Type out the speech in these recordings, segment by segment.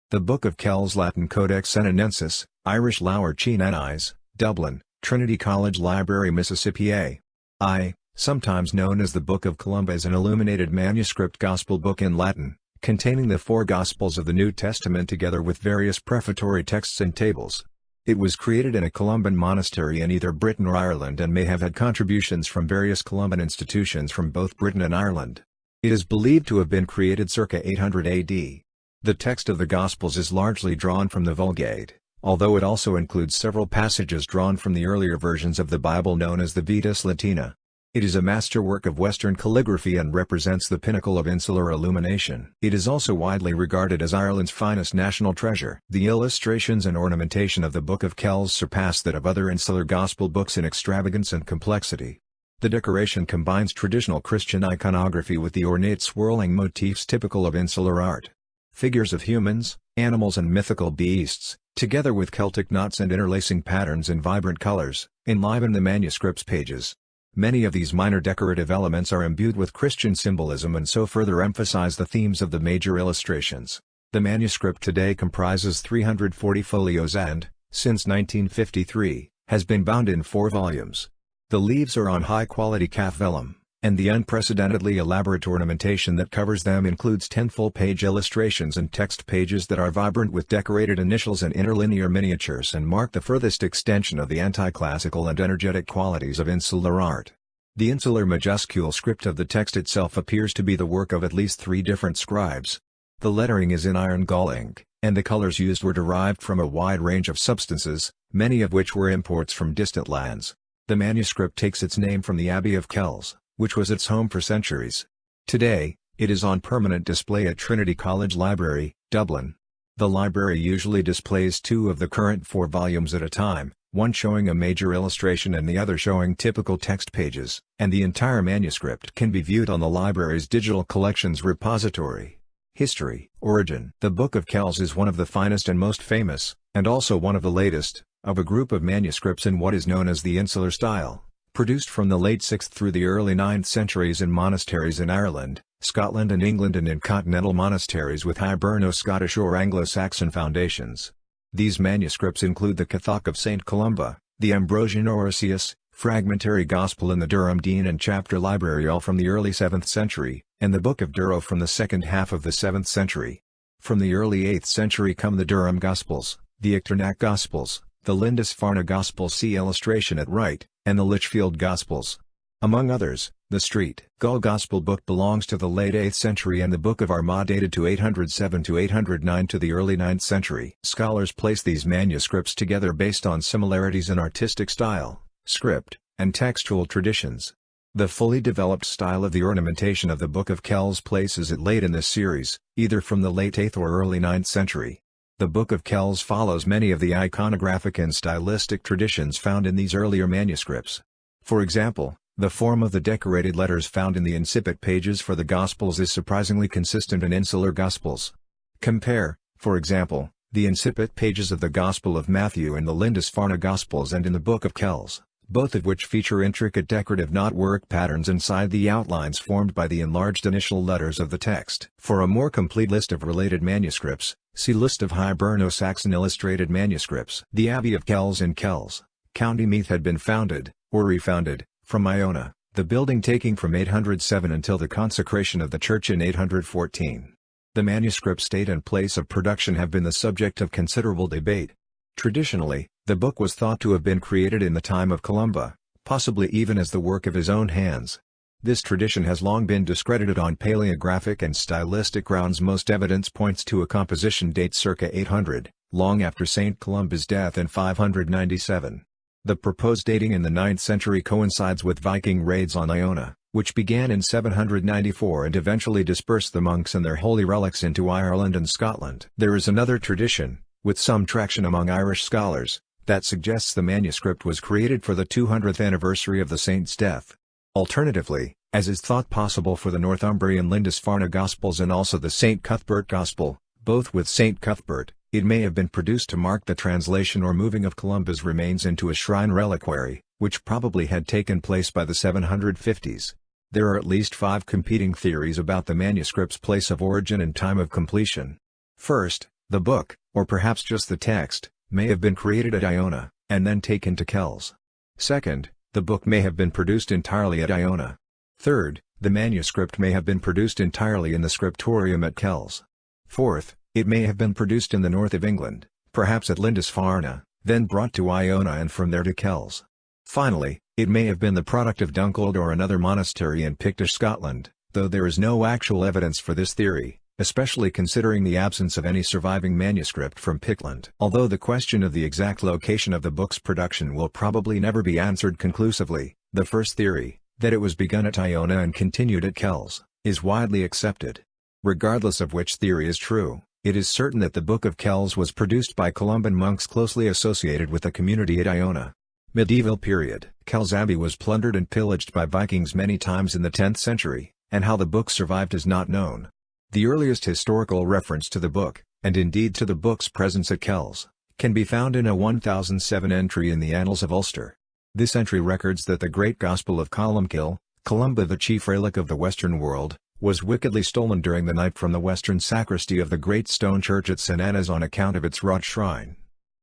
The Book of Kells, Latin Codex Senenensis, Irish Lower Chenanise, Dublin, Trinity College Library, Mississippi A.I., sometimes known as the Book of Columba, is an illuminated manuscript gospel book in Latin, containing the four Gospels of the New Testament together with various prefatory texts and tables. It was created in a Columban monastery in either Britain or Ireland and may have had contributions from various Columban institutions from both Britain and Ireland. It is believed to have been created circa 800 AD. The text of the Gospels is largely drawn from the Vulgate, although it also includes several passages drawn from the earlier versions of the Bible known as the Vetus Latina. It is a masterwork of Western calligraphy and represents the pinnacle of insular illumination. It is also widely regarded as Ireland's finest national treasure. The illustrations and ornamentation of the Book of Kells surpass that of other insular gospel books in extravagance and complexity. The decoration combines traditional Christian iconography with the ornate swirling motifs typical of insular art. Figures of humans, animals and mythical beasts, together with Celtic knots and interlacing patterns in vibrant colors, enliven the manuscript's pages. Many of these minor decorative elements are imbued with Christian symbolism and so further emphasize the themes of the major illustrations. The manuscript today comprises 340 folios and, since 1953, has been bound in 4 volumes. The leaves are on high-quality calf vellum, and the unprecedentedly elaborate ornamentation that covers them includes 10 full-page illustrations and text pages that are vibrant with decorated initials and interlinear miniatures and mark the furthest extension of the anti-classical and energetic qualities of insular art. The insular majuscule script of the text itself appears to be the work of at least 3 different scribes. The lettering is in iron gall ink, and the colors used were derived from a wide range of substances, many of which were imports from distant lands. The manuscript takes its name from the Abbey of Kells, which was its home for centuries. Today, it is on permanent display at Trinity College Library, Dublin. The library usually displays 2 of the current 4 volumes at a time, one showing a major illustration and the other showing typical text pages, and the entire manuscript can be viewed on the library's digital collections repository. History. Origin. The Book of Kells is one of the finest and most famous, and also one of the latest, of a group of manuscripts in what is known as the insular style, produced from the late 6th through the early 9th centuries in monasteries in Ireland, Scotland and England and in continental monasteries with Hiberno-Scottish or Anglo-Saxon foundations. These manuscripts include the Cathoc of St. Columba, the Ambrosian Orosius, Fragmentary Gospel in the Durham Dean and Chapter Library all from the early 7th century, and the Book of Durrow from the second half of the 7th century. From the early 8th century come the Durham Gospels, the Echternach Gospels, the Lindisfarne Gospel see illustration at right, and the Lichfield Gospels. Among others, the Street Gull Gospel book belongs to the late 8th century and the Book of Armagh dated to 807 to 809 to the early 9th century. Scholars place these manuscripts together based on similarities in artistic style, script, and textual traditions. The fully developed style of the ornamentation of the Book of Kells places it late in this series, either from the late 8th or early 9th century. The Book of Kells follows many of the iconographic and stylistic traditions found in these earlier manuscripts. For example, the form of the decorated letters found in the incipit pages for the Gospels is surprisingly consistent in insular Gospels. Compare, for example, the incipit pages of the Gospel of Matthew in the Lindisfarne Gospels and in the Book of Kells, both of which feature intricate decorative knotwork patterns inside the outlines formed by the enlarged initial letters of the text. For a more complete list of related manuscripts, see List of Hiberno-Saxon illustrated manuscripts. The Abbey of Kells in Kells, County Meath had been founded, or refounded, from Iona, the building taking from 807 until the consecration of the church in 814. The manuscript's date and place of production have been the subject of considerable debate. Traditionally, the book was thought to have been created in the time of Columba, possibly even as the work of his own hands. This tradition has long been discredited on paleographic and stylistic grounds. Most evidence points to a composition date circa 800, long after St. Columba's death in 597. The proposed dating in the 9th century coincides with Viking raids on Iona, which began in 794 and eventually dispersed the monks and their holy relics into Ireland and Scotland. There is another tradition, with some traction among Irish scholars, that suggests the manuscript was created for the 200th anniversary of the saint's death. Alternatively, as is thought possible for the Northumbrian Lindisfarne Gospels and also the St. Cuthbert Gospel, both with St. Cuthbert, it may have been produced to mark the translation or moving of Columba's remains into a shrine reliquary, which probably had taken place by the 750s. There are at least 5 competing theories about the manuscript's place of origin and time of completion. First, The book, or perhaps just the text, may have been created at Iona, and then taken to Kells. Second, the book may have been produced entirely at Iona. Third, the manuscript may have been produced entirely in the scriptorium at Kells. Fourth, it may have been produced in the north of England, perhaps at Lindisfarne, then brought to Iona and from there to Kells. Finally, it may have been the product of Dunkeld or another monastery in Pictish Scotland, though there is no actual evidence for this theory, especially considering the absence of any surviving manuscript from Pictland. Although the question of the exact location of the book's production will probably never be answered conclusively, the first theory, that it was begun at Iona and continued at Kells, is widely accepted. Regardless of which theory is true, it is certain that the Book of Kells was produced by Columban monks closely associated with the community at Iona. Medieval period. Kells Abbey was plundered and pillaged by Vikings many times in the 10th century, and how the book survived is not known. The earliest historical reference to the book, and indeed to the book's presence at Kells, can be found in a 1007 entry in the Annals of Ulster. This entry records that the great Gospel of Columcille, Columba the chief relic of the Western world, was wickedly stolen during the night from the western sacristy of the great stone church at St Anna's on account of its wrought shrine.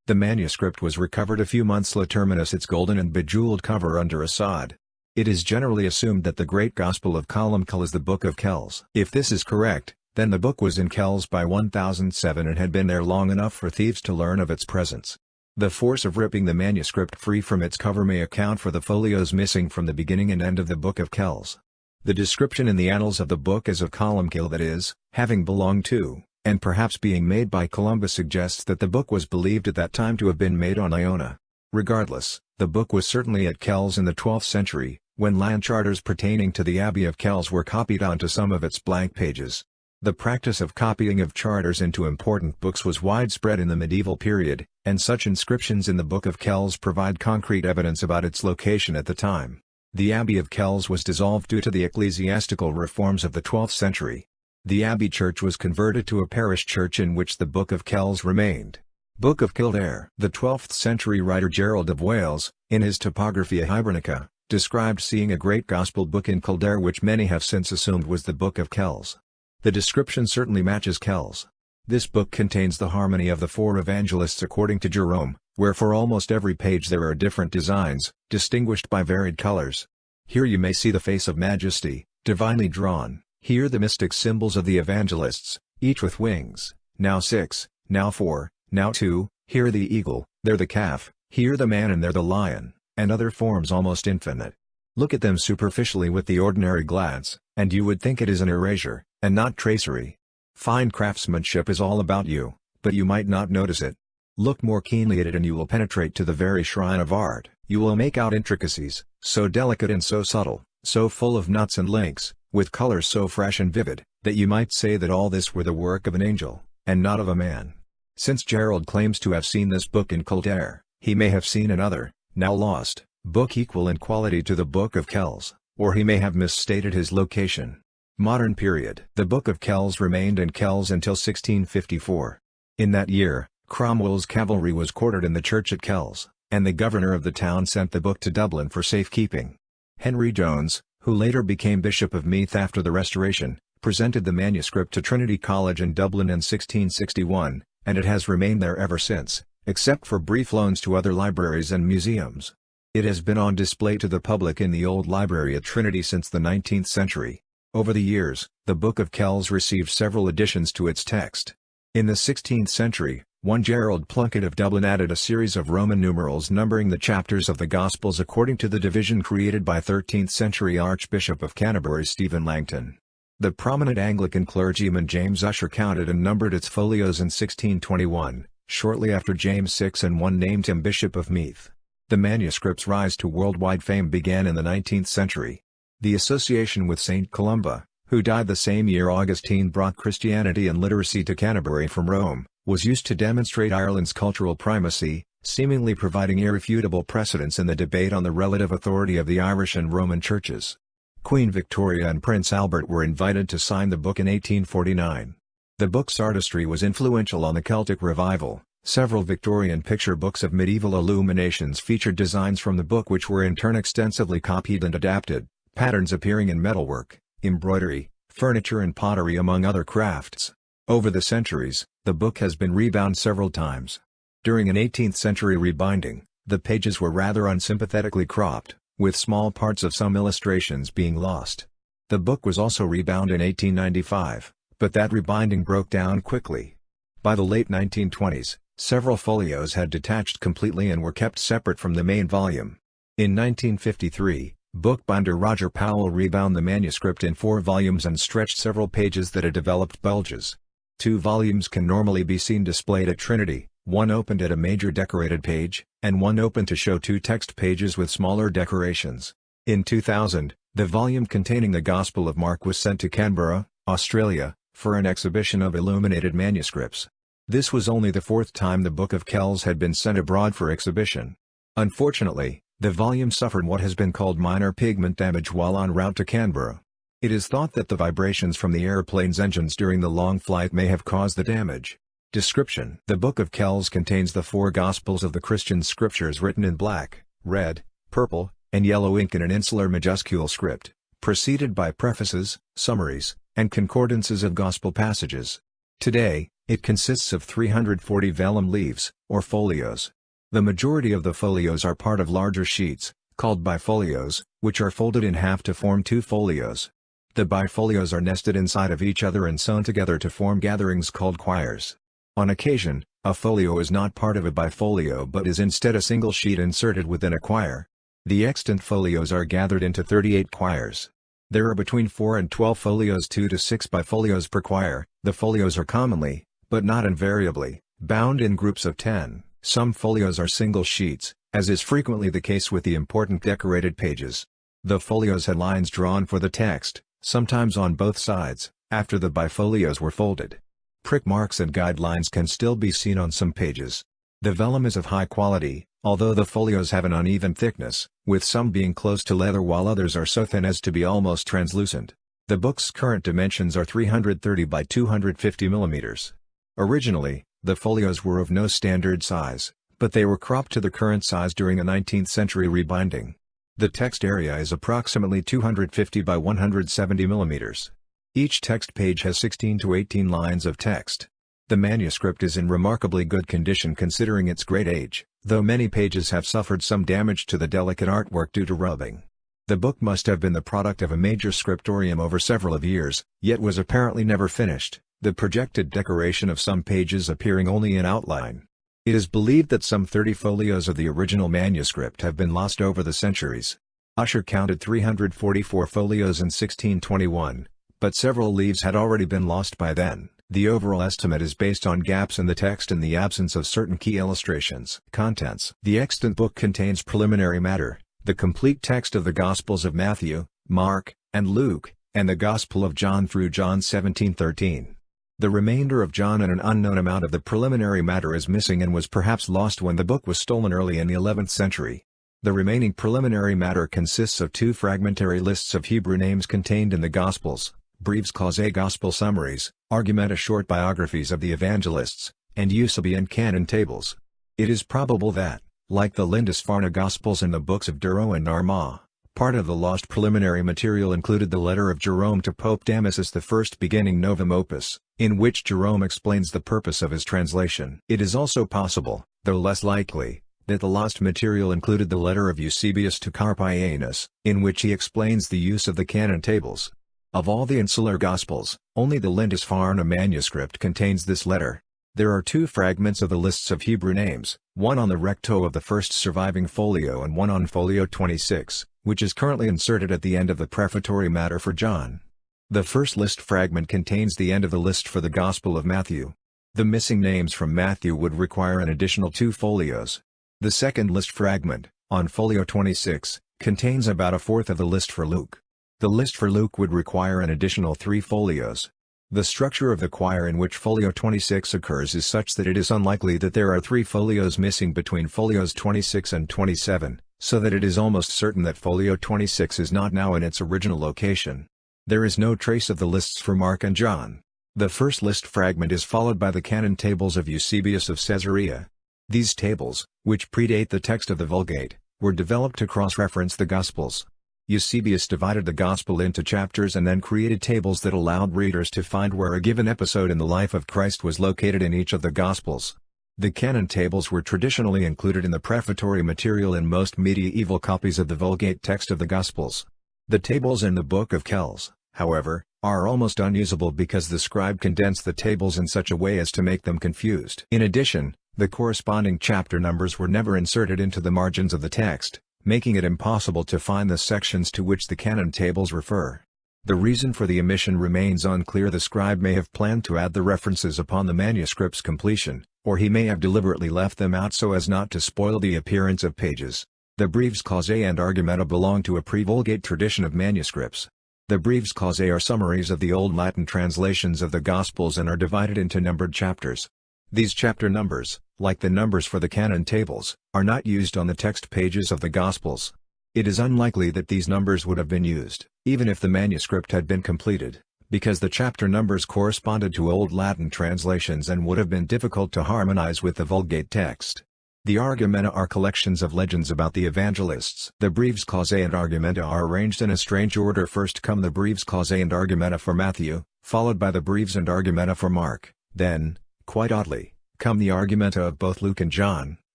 The manuscript was recovered a few months later minus its golden and bejeweled cover under a sod. It is generally assumed that the great Gospel of Columcille is the Book of Kells. If this is correct, then the book was in Kells by 1007 and had been there long enough for thieves to learn of its presence. The force of ripping the manuscript free from its cover may account for the folios missing from the beginning and end of the Book of Kells. The description in the annals of the book is of Columcille, that is, having belonged to, and perhaps being made by Columba, suggests that the book was believed at that time to have been made on Iona. Regardless, the book was certainly at Kells in the 12th century, when land charters pertaining to the Abbey of Kells were copied onto some of its blank pages. The practice of copying of charters into important books was widespread in the medieval period, and such inscriptions in the Book of Kells provide concrete evidence about its location at the time. The Abbey of Kells was dissolved due to the ecclesiastical reforms of the 12th century. The Abbey church was converted to a parish church in which the Book of Kells remained. Book of Kildare. The 12th century writer Gerald of Wales, in his Topographia Hibernica, described seeing a great gospel book in Kildare which many have since assumed was the Book of Kells. The description certainly matches Kells. This book contains the harmony of the four evangelists according to Jerome, where for almost every page there are different designs, distinguished by varied colors. Here you may see the face of majesty, divinely drawn, here the mystic symbols of the evangelists, each with wings, now 6, now 4, now 2, here the eagle, there the calf, here the man and there the lion, and other forms almost infinite. Look at them superficially with the ordinary glance, and you would think it is an erasure, and not tracery. Fine craftsmanship is all about you, but you might not notice it. Look more keenly at it and you will penetrate to the very shrine of art. You will make out intricacies, so delicate and so subtle, so full of knots and links, with colors so fresh and vivid, that you might say that all this were the work of an angel, and not of a man. Since Gerald claims to have seen this book in Kildare, he may have seen another, now lost, book equal in quality to the Book of Kells, or he may have misstated his location. Modern period. The Book of Kells remained in Kells until 1654. In that year, Cromwell's cavalry was quartered in the church at Kells, and the governor of the town sent the book to Dublin for safekeeping. Henry Jones, who later became Bishop of Meath after the Restoration, presented the manuscript to Trinity College in Dublin in 1661, and it has remained there ever since, except for brief loans to other libraries and museums. It has been on display to the public in the Old Library at Trinity since the 19th century. Over the years, the Book of Kells received several additions to its text. In the 16th century, one Gerald Plunkett of Dublin added a series of Roman numerals numbering the chapters of the Gospels according to the division created by 13th-century Archbishop of Canterbury Stephen Langton. The prominent Anglican clergyman James Ussher counted and numbered its folios in 1621, shortly after James VI and one named him Bishop of Meath. The manuscript's rise to worldwide fame began in the 19th century. The association with Saint Columba, who died the same year Augustine brought Christianity and literacy to Canterbury from Rome, was used to demonstrate Ireland's cultural primacy, seemingly providing irrefutable precedence in the debate on the relative authority of the Irish and Roman churches. Queen Victoria and Prince Albert were invited to sign the book in 1849. The book's artistry was influential on the Celtic revival. Several Victorian picture books of medieval illuminations featured designs from the book which were in turn extensively copied and adapted, patterns appearing in metalwork, embroidery, furniture and pottery among other crafts. Over the centuries, the book has been rebound several times. During an 18th century rebinding, the pages were rather unsympathetically cropped, with small parts of some illustrations being lost. The book was also rebound in 1895, but that rebinding broke down quickly. By the late 1920s, several folios had detached completely and were kept separate from the main volume. In 1953, bookbinder Roger Powell rebound the manuscript in 4 volumes and stretched several pages that had developed bulges. 2 volumes can normally be seen displayed at Trinity, one opened at a major decorated page, and one open to show 2 text pages with smaller decorations. In 2000, the volume containing the Gospel of Mark was sent to Canberra, Australia, for an exhibition of illuminated manuscripts. This was only the 4th time the Book of Kells had been sent abroad for exhibition. Unfortunately, the volume suffered what has been called minor pigment damage while en route to Canberra. It is thought that the vibrations from the airplane's engines during the long flight may have caused the damage. Description: The Book of Kells contains the 4 Gospels of the Christian Scriptures written in black, red, purple, and yellow ink in an insular majuscule script, preceded by prefaces, summaries, and concordances of Gospel passages. Today, it consists of 340 vellum leaves, or folios. The majority of the folios are part of larger sheets, called bifolios, which are folded in half to form 2 folios. The bifolios are nested inside of each other and sewn together to form gatherings called quires. On occasion, a folio is not part of a bifolio but is instead a single sheet inserted within a quire. The extant folios are gathered into 38 quires. There are between 4 and 12 folios, 2 to 6 bifolios per quire. The folios are commonly, but not invariably, bound in groups of 10. Some folios are single sheets, as is frequently the case with the important decorated pages. The folios had lines drawn for the text, sometimes on both sides, after the bifolios were folded. Prick marks and guidelines can still be seen on some pages. The vellum is of high quality, although the folios have an uneven thickness, with some being close to leather while others are so thin as to be almost translucent. The book's current dimensions are 330 by 250 mm. Originally, the folios were of no standard size, but they were cropped to the current size during a 19th century rebinding. The text area is approximately 250 by 170 mm. Each text page has 16 to 18 lines of text. The manuscript is in remarkably good condition considering its great age, though many pages have suffered some damage to the delicate artwork due to rubbing. The book must have been the product of a major scriptorium over several of years, yet was apparently never finished, the projected decoration of some pages appearing only in outline. It is believed that some 30 folios of the original manuscript have been lost over the centuries. Ussher counted 344 folios in 1621, but several leaves had already been lost by then. The overall estimate is based on gaps in the text and the absence of certain key illustrations. Contents: The extant book contains preliminary matter, the complete text of the Gospels of Matthew, Mark, and Luke, and the Gospel of John through John 17:13. The remainder of John and an unknown amount of the preliminary matter is missing and was perhaps lost when the book was stolen early in the 11th century. The remaining preliminary matter consists of 2 fragmentary lists of Hebrew names contained in the Gospels, Breves clause Gospel summaries, Argumenta short biographies of the evangelists, and Eusebian canon tables. It is probable that, like the Lindisfarne Gospels and the books of Durrow and Armagh, part of the lost preliminary material included the letter of Jerome to Pope Damasus I beginning Novum Opus, in which Jerome explains the purpose of his translation. It is also possible, though less likely, that the lost material included the letter of Eusebius to Carpianus, in which he explains the use of the canon tables. Of all the insular Gospels, only the Lindisfarne manuscript contains this letter. There are 2 fragments of the lists of Hebrew names, one on the recto of the first surviving folio and one on folio 26, which is currently inserted at the end of the prefatory matter for John. The first list fragment contains the end of the list for the Gospel of Matthew. The missing names from Matthew would require an additional 2 folios. The second list fragment, on folio 26, contains about a fourth of the list for Luke. The list for Luke would require an additional 3 folios. The structure of the quire in which folio 26 occurs is such that it is unlikely that there are 3 folios missing between folios 26 and 27, so that it is almost certain that folio 26 is not now in its original location. There is no trace of the lists for Mark and John. The first list fragment is followed by the canon tables of Eusebius of Caesarea. These tables, which predate the text of the Vulgate, were developed to cross-reference the Gospels. Eusebius divided the Gospel into chapters and then created tables that allowed readers to find where a given episode in the life of Christ was located in each of the Gospels. The canon tables were traditionally included in the prefatory material in most medieval copies of the Vulgate text of the Gospels. The tables in the Book of Kells, however, are almost unusable because the scribe condensed the tables in such a way as to make them confused. In addition, the corresponding chapter numbers were never inserted into the margins of the text, making it impossible to find the sections to which the canon tables refer. The reason for the omission remains unclear. The scribe may have planned to add the references upon the manuscript's completion, or he may have deliberately left them out so as not to spoil the appearance of pages. The Breves Causae and Argumenta belong to a pre-Vulgate tradition of manuscripts. The Breves Causae are summaries of the Old Latin translations of the Gospels and are divided into numbered chapters. These chapter numbers, like the numbers for the canon tables, are not used on the text pages of the Gospels. It is unlikely that these numbers would have been used, even if the manuscript had been completed, because the chapter numbers corresponded to Old Latin translations and would have been difficult to harmonize with the Vulgate text. The Argumenta are collections of legends about the evangelists. The Breves Causae and Argumenta are arranged in a strange order. First come the Breves Causae and Argumenta for Matthew, followed by the Breves and Argumenta for Mark, then, quite oddly, come the Argumenta of both Luke and John,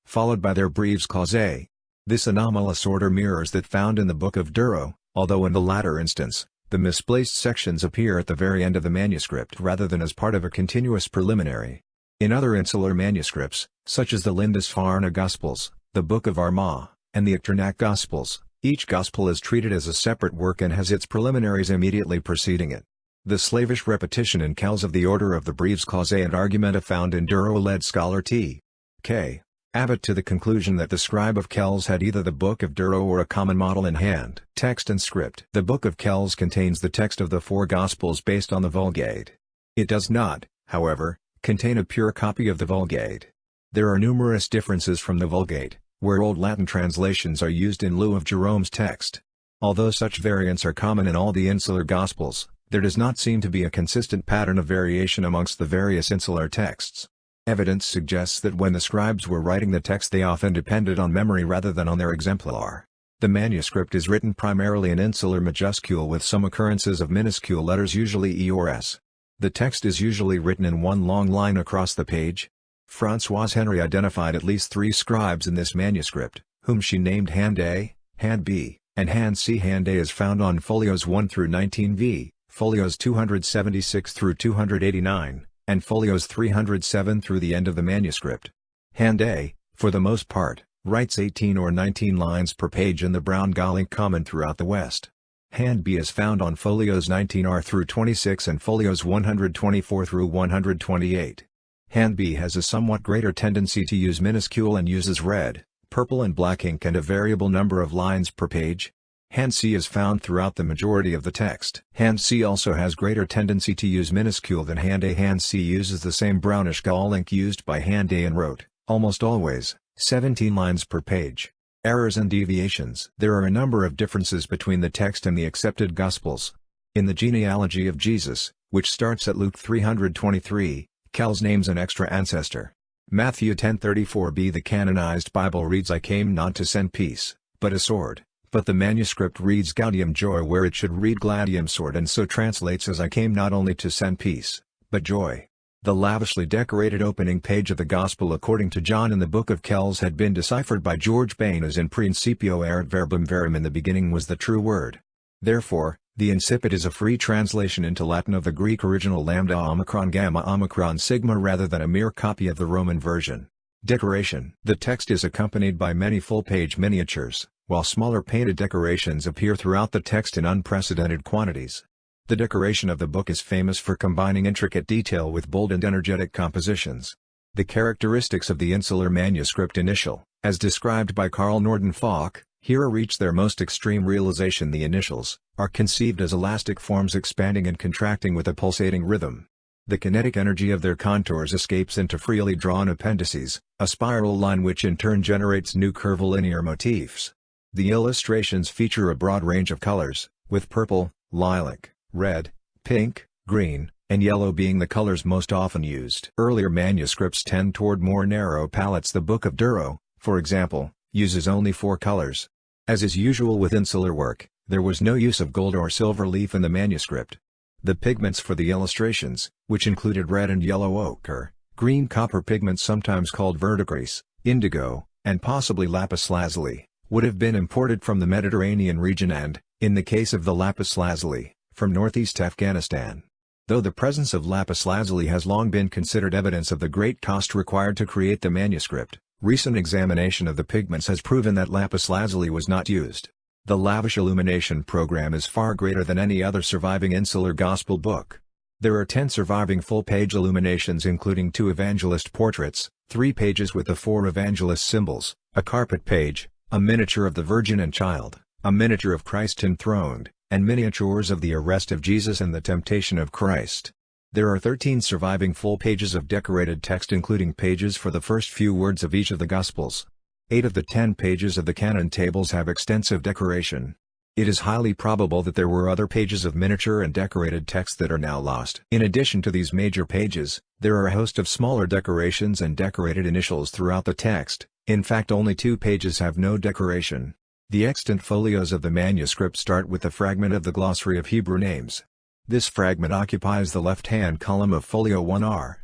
followed by their Breves Causae. This anomalous order mirrors that found in the Book of Durrow, although in the latter instance, the misplaced sections appear at the very end of the manuscript rather than as part of a continuous preliminary. In other insular manuscripts, such as the Lindisfarne Gospels, the Book of Armagh, and the Echternach Gospels, each Gospel is treated as a separate work and has its preliminaries immediately preceding it. The slavish repetition in Kells of the order of the Breves Causae and Argumenta found in Durrow led scholar T.K. Abbott to the conclusion that the scribe of Kells had either the Book of Durrow or a common model in hand. Text and script. The Book of Kells contains the text of the four Gospels based on the Vulgate. It does not, however, contain a pure copy of the Vulgate. There are numerous differences from the Vulgate, where Old Latin translations are used in lieu of Jerome's text. Although such variants are common in all the insular Gospels, there does not seem to be a consistent pattern of variation amongst the various insular texts. Evidence suggests that when the scribes were writing the text they often depended on memory rather than on their exemplar. The manuscript is written primarily in insular majuscule with some occurrences of minuscule letters, usually E or S. The text is usually written in one long line across the page. Françoise Henry identified at least 3 scribes in this manuscript, whom she named Hand A, Hand B, and Hand C. Hand A is found on folios 1 through 19 v, folios 276 through 289, and folios 307 through the end of the manuscript. Hand A, for the most part, writes 18 or 19 lines per page in the Brown Gaelic common throughout the West. Hand B is found on folios 19R through 26 and folios 124 through 128. Hand B has a somewhat greater tendency to use minuscule and uses red, purple and black ink and a variable number of lines per page. Hand C is found throughout the majority of the text. Hand C also has greater tendency to use minuscule than Hand A. Hand C uses the same brownish gall ink used by Hand A and wrote, almost always, 17 lines per page. Errors and deviations. There are a number of differences between the text and the accepted Gospels. In the genealogy of Jesus, which starts at Luke 323, Kells names an extra ancestor. Matthew 10:34b. The canonized Bible reads, I came not to send peace, but a sword. But the manuscript reads Gaudium joy where it should read Gladium sword, and so translates as I came not only to send peace, but joy. The lavishly decorated opening page of the Gospel according to John in the Book of Kells had been deciphered by George Bain as in principio erat verbum verum, in the beginning was the true word. Therefore, the incipit is a free translation into Latin of the Greek original lambda omicron gamma omicron sigma rather than a mere copy of the Roman version. Decoration. The text is accompanied by many full-page miniatures, while smaller painted decorations appear throughout the text in unprecedented quantities. The decoration of the book is famous for combining intricate detail with bold and energetic compositions. The characteristics of the insular manuscript initial, as described by Carl Norden Falk, here reach their most extreme realization. The initials are conceived as elastic forms expanding and contracting with a pulsating rhythm. The kinetic energy of their contours escapes into freely drawn appendices, a spiral line which in turn generates new curvilinear motifs. The illustrations feature a broad range of colors, with purple, lilac, red, pink, green, and yellow being the colors most often used. Earlier manuscripts tend toward more narrow palettes. The Book of Durrow, for example, uses only 4 colors. As is usual with insular work, There was no use of gold or silver leaf in the manuscript. The pigments for the illustrations, which included red and yellow ochre, green copper pigments sometimes called verdigris, indigo, and possibly lapis lazuli, would have been imported from the Mediterranean region and, in the case of the lapis lazuli, from northeast Afghanistan. Though the presence of lapis lazuli has long been considered evidence of the great cost required to create the manuscript, recent examination of the pigments has proven that lapis lazuli was not used. The lavish illumination program is far greater than any other surviving insular gospel book. There are 10 surviving full-page illuminations including 2 evangelist portraits, 3 pages with the 4 evangelist symbols, a carpet page, a miniature of the Virgin and Child, a miniature of Christ enthroned, and miniatures of the arrest of Jesus and the temptation of Christ. There are 13 surviving full pages of decorated text including pages for the first few words of each of the Gospels. 8 of the 10 pages of the canon tables have extensive decoration. It is highly probable that there were other pages of miniature and decorated text that are now lost. In addition to these major pages, there are a host of smaller decorations and decorated initials throughout the text. In fact, only 2 pages have no decoration. The extant folios of the manuscript start with a fragment of the glossary of Hebrew names. This fragment occupies the left-hand column of folio 1r.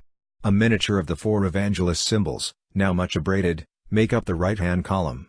A miniature of the 4 evangelist symbols, now much abraded, make up the right-hand column.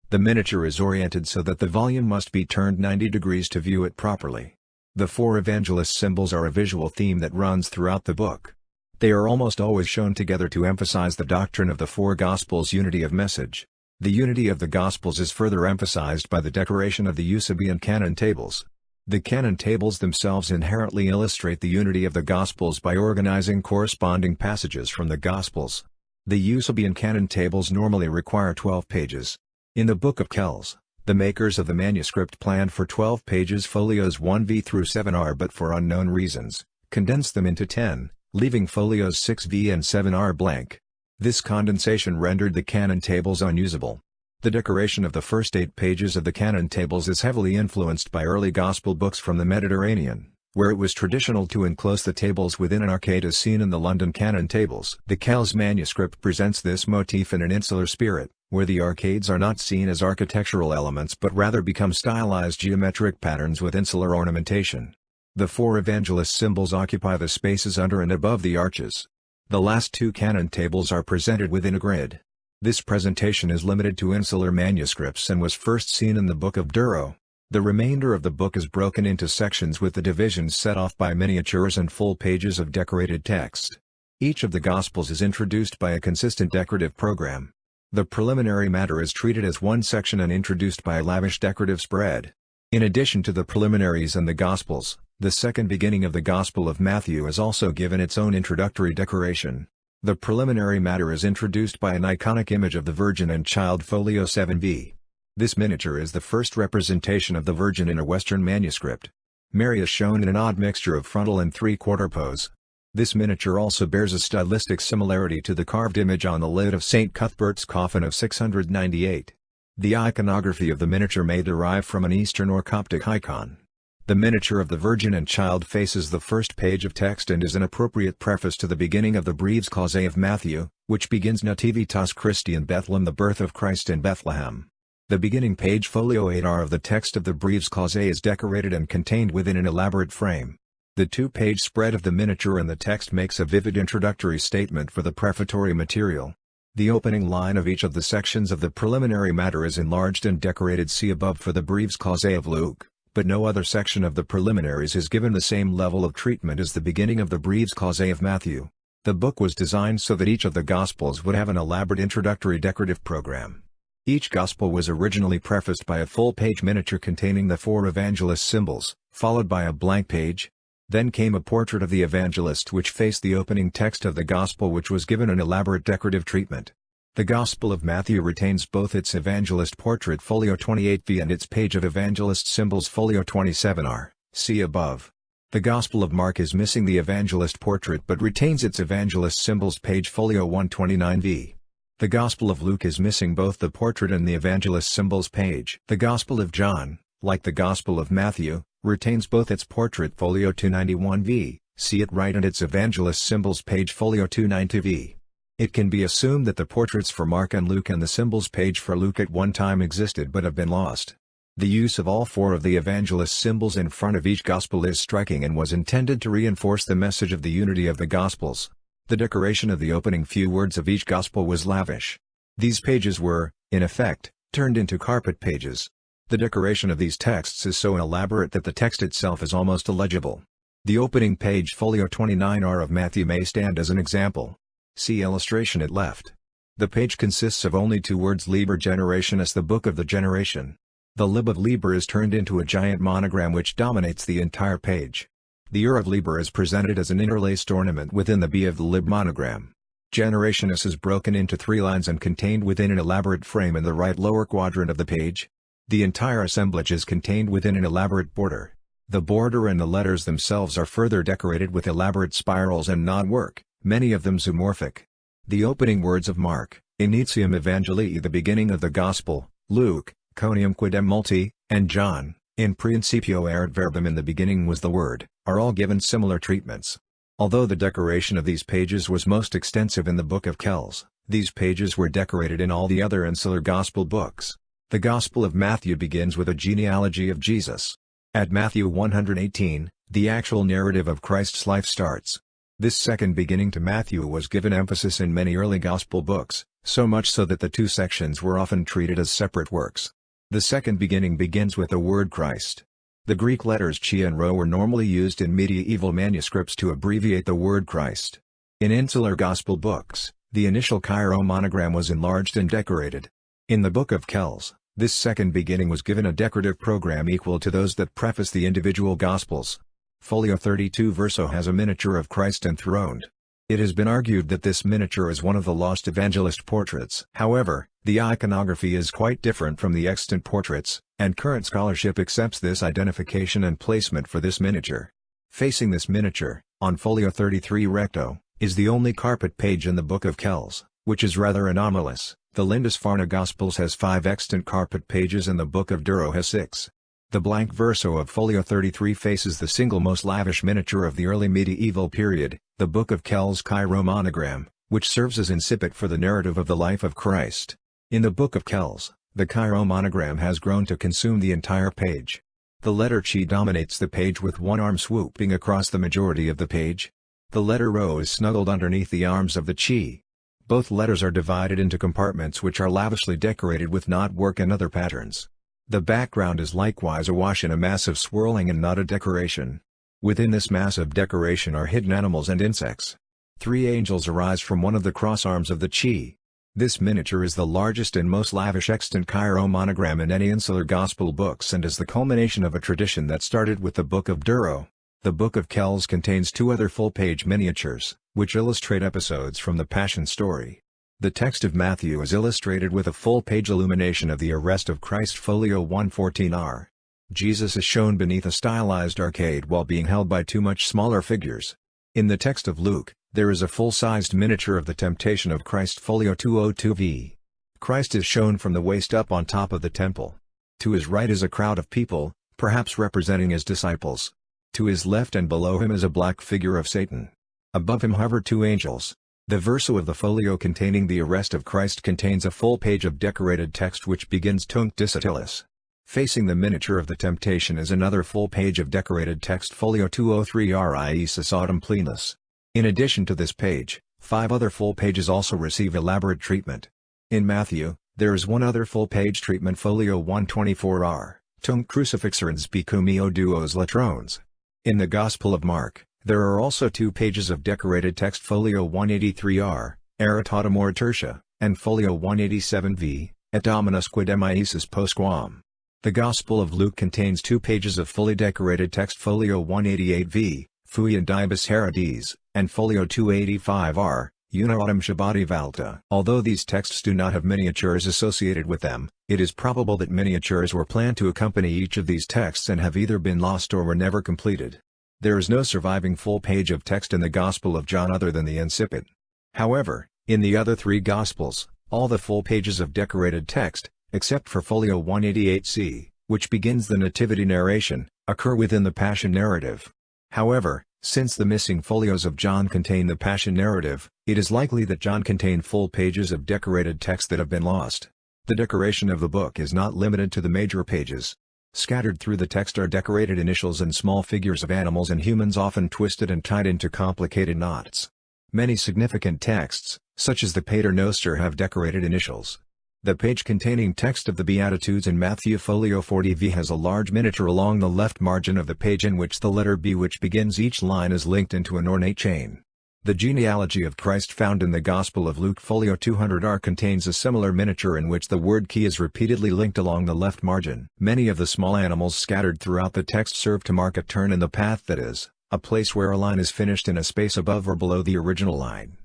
The miniature is oriented so that the volume must be turned 90 degrees to view it properly. The 4 evangelist symbols are a visual theme that runs throughout the book. They are almost always shown together to emphasize the doctrine of the 4 Gospels' unity of message. The unity of the Gospels is further emphasized by the decoration of the Eusebian canon tables. The canon tables themselves inherently illustrate the unity of the Gospels by organizing corresponding passages from the Gospels. The Eusebian canon tables normally require 12 pages. In the Book of Kells, the makers of the manuscript planned for 12 pages folios 1v through 7r but for unknown reasons, condensed them into 10, leaving folios 6v and 7r blank. This condensation rendered the canon tables unusable. The decoration of the first 8 pages of the canon tables is heavily influenced by early gospel books from the Mediterranean, where it was traditional to enclose the tables within an arcade as seen in the London canon tables. The Kells manuscript presents this motif in an insular spirit, where the arcades are not seen as architectural elements but rather become stylized geometric patterns with insular ornamentation. The 4 evangelist symbols occupy the spaces under and above the arches. The last 2 canon tables are presented within a grid. This presentation is limited to insular manuscripts and was first seen in the Book of Duro. The remainder of the book is broken into sections with the divisions set off by miniatures and full pages of decorated text. Each of the Gospels is introduced by a consistent decorative program. The preliminary matter is treated as one section and introduced by a lavish decorative spread. In addition to the preliminaries and the Gospels, the second beginning of the Gospel of Matthew is also given its own introductory decoration. The preliminary matter is introduced by an iconic image of the Virgin and Child folio 7v. This miniature is the first representation of the Virgin in a Western manuscript. Mary is shown in an odd mixture of frontal and three-quarter pose. This miniature also bears a stylistic similarity to the carved image on the lid of St. Cuthbert's coffin of 698. The iconography of the miniature may derive from an Eastern or Coptic icon. The miniature of the Virgin and Child faces the first page of text and is an appropriate preface to the beginning of the Breves Clause of Matthew, which begins Nativitas Christi in Bethlehem, the birth of Christ in Bethlehem. The beginning page folio 8r of the text of the Breves Clause is decorated and contained within an elaborate frame. The 2-page spread of the miniature and the text makes a vivid introductory statement for the prefatory material. The opening line of each of the sections of the preliminary matter is enlarged and decorated. See above for the Breves Clause of Luke, but no other section of the preliminaries is given the same level of treatment as the beginning of the Breves Clause of Matthew. The book was designed so that each of the Gospels would have an elaborate introductory decorative program. Each Gospel was originally prefaced by a full-page miniature containing the 4 evangelist symbols, followed by a blank page. Then came a portrait of the evangelist which faced the opening text of the Gospel, which was given an elaborate decorative treatment. The Gospel of Matthew retains both its evangelist portrait folio 28v and its page of evangelist symbols folio 27r, see above. The Gospel of Mark is missing the evangelist portrait but retains its evangelist symbols page folio 129v. The Gospel of Luke is missing both the portrait and the evangelist symbols page. The Gospel of John, like the Gospel of Matthew, retains both its portrait folio 291v, see it right, and its evangelist symbols page folio 290v. It can be assumed that the portraits for Mark and Luke and the symbols page for Luke at one time existed but have been lost. The use of all four of the evangelist symbols in front of each gospel is striking and was intended to reinforce the message of the unity of the gospels. The decoration of the opening few words of each gospel was lavish. These pages were, in effect, turned into carpet pages. The decoration of these texts is so elaborate that the text itself is almost illegible. The opening page folio 29R of Matthew may stand as an example. See illustration at left. The page consists of only two words: Liber Generationis, the book of the generation. The lib of Liber is turned into a giant monogram which dominates the entire page. The of Liber is presented as an interlaced ornament within the B of the lib monogram. Generationis is broken into 3 lines and contained within an elaborate frame in the right lower quadrant of the page. The entire assemblage is contained within an elaborate border. The border and the letters themselves are further decorated with elaborate spirals and knotwork, many of them zoomorphic. The opening words of Mark, Initium Evangelii, the beginning of the Gospel, Luke, Conium quidem multi, and John, In principio erat verbum, in the beginning was the Word, are all given similar treatments. Although the decoration of these pages was most extensive in the Book of Kells, these pages were decorated in all the other insular Gospel books. The Gospel of Matthew begins with a genealogy of Jesus. At Matthew 118, the actual narrative of Christ's life starts. This second beginning to Matthew was given emphasis in many early Gospel books, so much so that the two sections were often treated as separate works. The second beginning begins with the word Christ. The Greek letters chi and rho were normally used in medieval manuscripts to abbreviate the word Christ. In insular Gospel books, the initial chi-rho monogram was enlarged and decorated. In the Book of Kells, this second beginning was given a decorative program equal to those that preface the individual Gospels. Folio 32 verso has a miniature of Christ enthroned. It has been argued that this miniature is one of the lost evangelist portraits. However, the iconography is quite different from the extant portraits, and current scholarship accepts this identification and placement for this miniature. Facing this miniature, on folio 33 recto, is the only carpet page in the Book of Kells, which is rather anomalous. The Lindisfarne Gospels has 5 extant carpet pages and the Book of Durrow has 6. The blank verso of folio 33 faces the single most lavish miniature of the early medieval period, the Book of Kells chi-rho monogram, which serves as incipit for the narrative of the life of Christ. In the Book of Kells, the chi-rho monogram has grown to consume the entire page. The letter chi dominates the page with one arm swooping across the majority of the page. The letter rho is snuggled underneath the arms of the chi. Both letters are divided into compartments which are lavishly decorated with knotwork and other patterns. The background is likewise awash in a mass of swirling and knotted decoration. Within this mass of decoration are hidden animals and insects. 3 angels arise from one of the cross arms of the chi. This miniature is the largest and most lavish extant chi-rho monogram in any insular Gospel books and is the culmination of a tradition that started with the Book of Durrow. The Book of Kells contains 2 other full-page miniatures, which illustrate episodes from the Passion story. The text of Matthew is illustrated with a full-page illumination of the arrest of Christ folio 114R. Jesus is shown beneath a stylized arcade while being held by 2 much smaller figures. In the text of Luke, there is a full-sized miniature of the temptation of Christ folio 202V. Christ is shown from the waist up on top of the temple. To his right is a crowd of people, perhaps representing his disciples. To his left and below him is a black figure of Satan. Above him hover 2 angels. The verso of the folio containing the arrest of Christ contains a full page of decorated text which begins Tunc Disatilis. Facing the miniature of the temptation is another full page of decorated text folio 203 Riesus Autumn Plenus. In addition to this page, 5 other full pages also receive elaborate treatment. In Matthew, there is one other full page treatment folio 124R, Tunc Crucifixerens Bicumio Duos Latrones. In the Gospel of Mark, there are also 2 pages of decorated text folio 183R, Errata Amor Tertia, and folio 187V, Et Dominus quidem Iesus postquam. The Gospel of Luke contains 2 pages of fully decorated text folio 188V, Fui and Dibus Herodes, and folio 285R, Una Autumn Shabbati Valta. Although these texts do not have miniatures associated with them, it is probable that miniatures were planned to accompany each of these texts and have either been lost or were never completed. There is no surviving full page of text in the Gospel of John other than the incipit. However, in the other 3 Gospels, all the full pages of decorated text, except for folio 188C, which begins the Nativity narration, occur within the Passion narrative. However, since the missing folios of John contain the Passion narrative, it is likely that John contained full pages of decorated text that have been lost. The decoration of the book is not limited to the major pages. Scattered through the text are decorated initials and small figures of animals and humans, often twisted and tied into complicated knots. Many significant texts, such as the Pater Noster, have decorated initials. The page containing text of the Beatitudes in Matthew Folio 40v has a large miniature along the left margin of the page in which the letter B, which begins each line, is linked into an ornate chain. The genealogy of Christ found in the Gospel of Luke Folio 200R contains a similar miniature in which the word key is repeatedly linked along the left margin. Many of the small animals scattered throughout the text serve to mark a turn in the path, that is, a place where a line is finished in a space above or below the original line.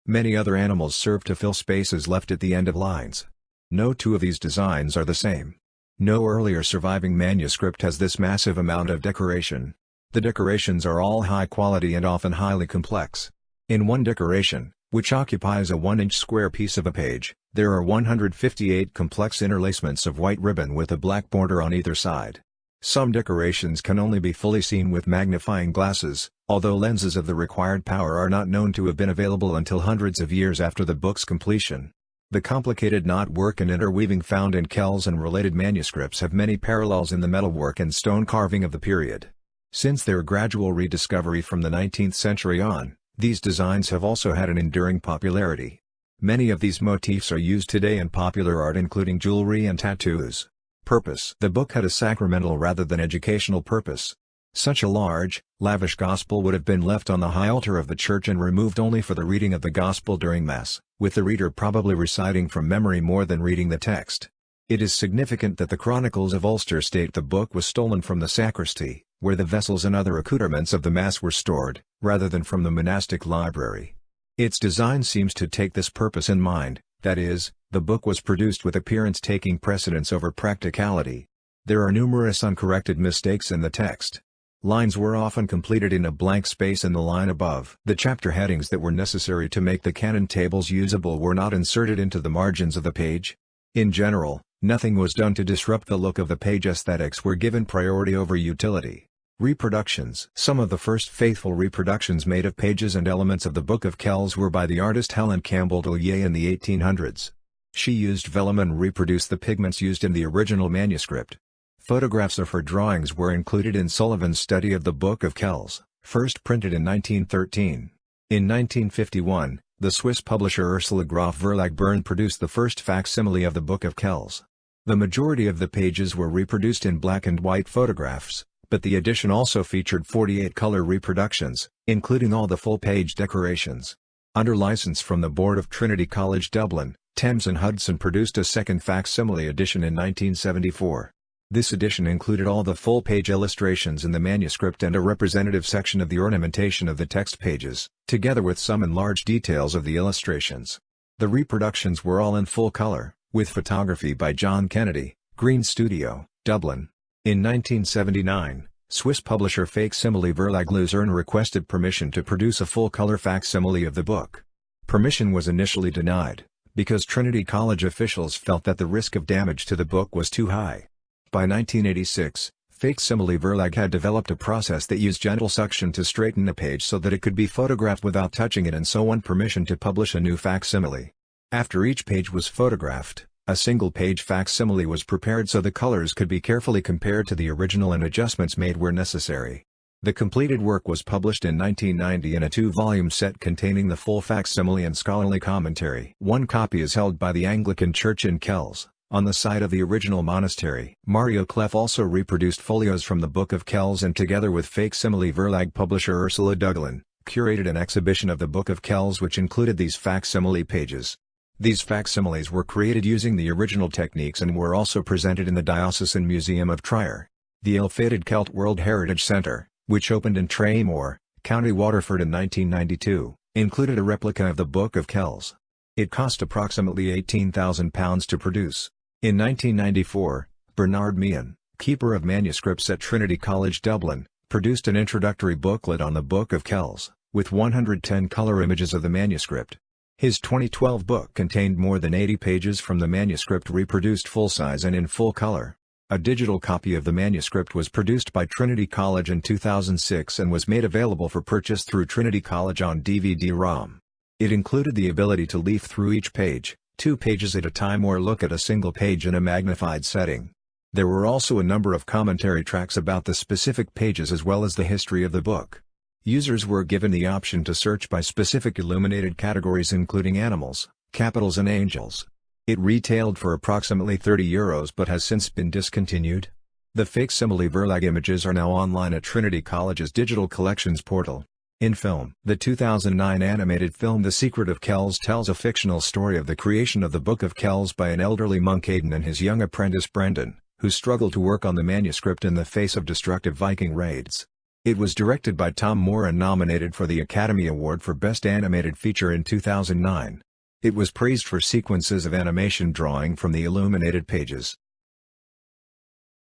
Many other animals serve to fill spaces left at the end of lines. No two of these designs are the same. No earlier surviving manuscript has this massive amount of decoration. The decorations are all high quality and often highly complex. In one decoration, which occupies a 1-inch square piece of a page, there are 158 complex interlacements of white ribbon with a black border on either side. Some decorations can only be fully seen with magnifying glasses, although lenses of the required power are not known to have been available until hundreds of years after the book's completion. The complicated knotwork and interweaving found in Kells and related manuscripts have many parallels in the metalwork and stone carving of the period. Since their gradual rediscovery from the 19th century on, these designs have also had an enduring popularity. Many of these motifs are used today in popular art, including jewelry and tattoos. Purpose: the book had a sacramental rather than educational purpose. Such a large, lavish gospel would have been left on the high altar of the church and removed only for the reading of the gospel during Mass, with the reader probably reciting from memory more than reading the text. It is significant that the Chronicles of Ulster state the book was stolen from the sacristy, where the vessels and other accoutrements of the Mass were stored, rather than from the monastic library. Its design seems to take this purpose in mind, that is, the book was produced with appearance taking precedence over practicality. There are numerous uncorrected mistakes in the text. Lines were often completed in a blank space in the line above. The chapter headings that were necessary to make the canon tables usable were not inserted into the margins of the page. In general, nothing was done to disrupt the look of the page. Aesthetics were given priority over utility. Reproductions: some of the first faithful reproductions made of pages and elements of the Book of Kells were by the artist Helen Campbell D'Olier in the 1800s. She used vellum and reproduced the pigments used in the original manuscript. Photographs of her drawings were included in Sullivan's study of the Book of Kells, first printed in 1913. In 1951, the Swiss publisher Ursula Graf Verlag Bern produced the first facsimile of the Book of Kells. The majority of the pages were reproduced in black and white photographs, but the edition also featured 48 color reproductions, including all the full-page decorations. Under license from the Board of Trinity College Dublin, Thames and Hudson produced a second facsimile edition in 1974. This edition included all the full-page illustrations in the manuscript and a representative section of the ornamentation of the text pages, together with some enlarged details of the illustrations. The reproductions were all in full color, with photography by John Kennedy, Green Studio, Dublin. In 1979, Swiss publisher Facsimile Verlag Luzerne requested permission to produce a full-color facsimile of the book. Permission was initially denied, because Trinity College officials felt that the risk of damage to the book was too high. By 1986, Facsimile Verlag had developed a process that used gentle suction to straighten a page so that it could be photographed without touching it, and so won permission to publish a new facsimile. After each page was photographed, a single-page facsimile was prepared so the colors could be carefully compared to the original and adjustments made where necessary. The completed work was published in 1990 in a 2-volume set containing the full facsimile and scholarly commentary. One copy is held by the Anglican Church in Kells, on the site of the original monastery. Mario Cleff also reproduced folios from the Book of Kells and, together with Facsimile Verlag publisher Ursula Duglin, curated an exhibition of the Book of Kells which included these facsimile pages. These facsimiles were created using the original techniques and were also presented in the Diocesan Museum of Trier. The ill-fated Celt World Heritage Centre, which opened in Traymore, County Waterford in 1992, included a replica of the Book of Kells. It cost approximately £18,000 to produce. In 1994, Bernard Meehan, keeper of manuscripts at Trinity College Dublin, produced an introductory booklet on the Book of Kells, with 110 color images of the manuscript. His 2012 book contained more than 80 pages from the manuscript reproduced full-size and in full color. A digital copy of the manuscript was produced by Trinity College in 2006 and was made available for purchase through Trinity College on DVD-ROM. It included the ability to leaf through each page, 2 pages at a time, or look at a single page in a magnified setting. There were also a number of commentary tracks about the specific pages as well as the history of the book. Users were given the option to search by specific illuminated categories including animals, capitals and angels. It retailed for approximately €30 but has since been discontinued. The facsimile Verlag images are now online at Trinity College's digital collections portal. In film, the 2009 animated film The Secret of Kells tells a fictional story of the creation of the Book of Kells by an elderly monk Aidan and his young apprentice Brendan, who struggle to work on the manuscript in the face of destructive Viking raids. It was directed by Tom Moore and nominated for the Academy Award for Best Animated Feature in 2009. It was praised for sequences of animation drawing from the illuminated pages.